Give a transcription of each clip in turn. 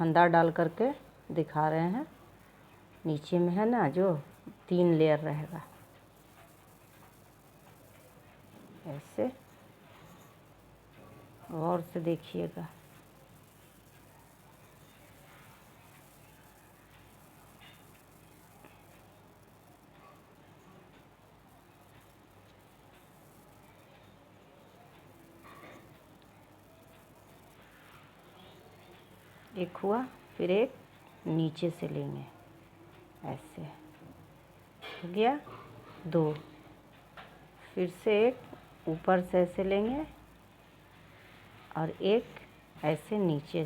फंदा डाल करके दिखा रहे हैं। नीचे में है ना जो 3 लेयर रहेगा, ऐसे गौर से देखिएगा। एक हुआ, फिर एक नीचे से लेंगे, ऐसे हो गया 2। फिर से एक ऊपर से ऐसे लेंगे और एक ऐसे नीचे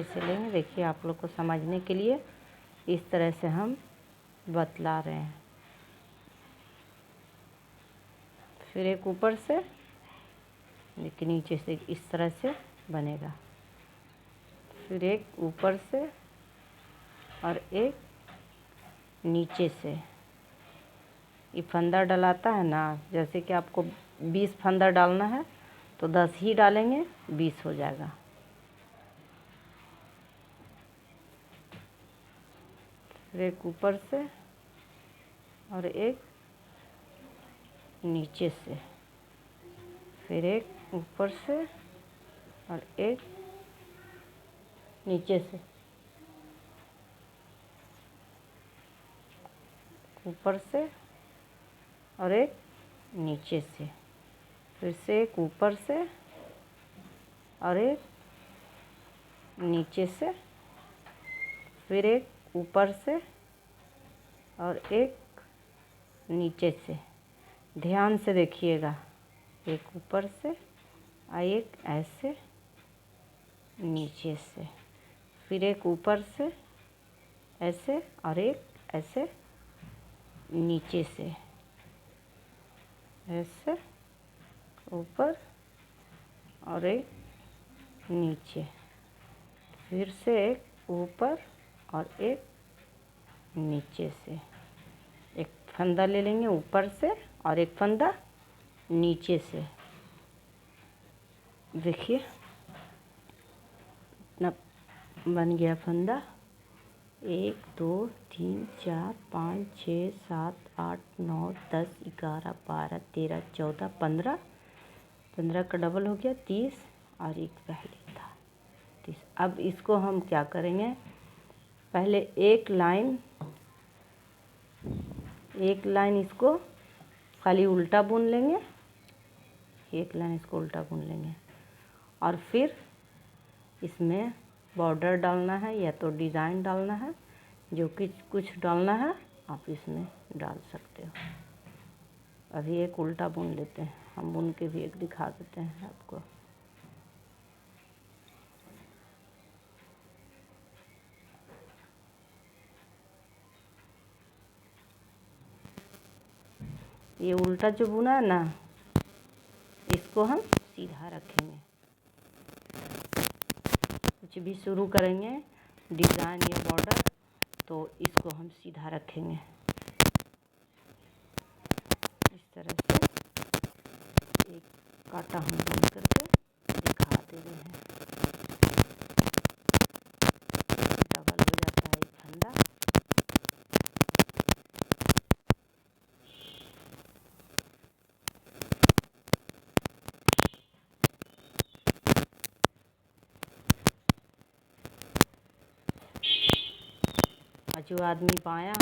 से लेंगे। देखिए आप लोग को समझने के लिए इस तरह से हम बतला रहे हैं। फिर एक ऊपर से, देखिए नीचे से इस तरह से बनेगा। फिर एक ऊपर से और एक नीचे से। ये फंदा डलाता है ना, जैसे कि आपको 20 फंदा डालना है तो 10 ही डालेंगे, 20 हो जाएगा। फिर एक ऊपर से और एक नीचे से। फिर एक ऊपर से और एक नीचे से। ऊपर से और एक नीचे से। फिर से एक ऊपर से और एक नीचे से। फिर एक ऊपर से और एक नीचे से। ध्यान से देखिएगा, एक ऊपर से और एक ऐसे नीचे से। फिर एक ऊपर से ऐसे और एक ऐसे नीचे से, ऐसे ऊपर और एक नीचे। फिर से एक ऊपर और एक नीचे से। एक फंदा ले लेंगे ऊपर से और एक फंदा नीचे से। देखिए इतना बन गया फंदा। 1 2 3 4 5 6 7 8 9 10 11 12 13 14 15। 15 का डबल हो गया 30 और एक पहले था 30। अब इसको हम क्या करेंगे, पहले एक लाइन इसको खाली उल्टा बुन लेंगे। एक लाइन इसको उल्टा बुन लेंगे और फिर इसमें बॉर्डर डालना है या तो डिज़ाइन डालना है, जो कि कुछ डालना है आप इसमें डाल सकते हो। अभी एक उल्टा बुन लेते हैं, हम बुन के भी एक दिखा देते हैं आपको। ये उल्टा जो बुना है ना, इसको हम सीधा रखेंगे। कुछ भी शुरू करेंगे डिज़ाइन या बॉर्डर तो इसको हम सीधा रखेंगे। इस तरह से एक कांटा हम बुन करके दिखा दे रहे हैं। डबल हो जाता है एक फंदा। जो आदमी बायां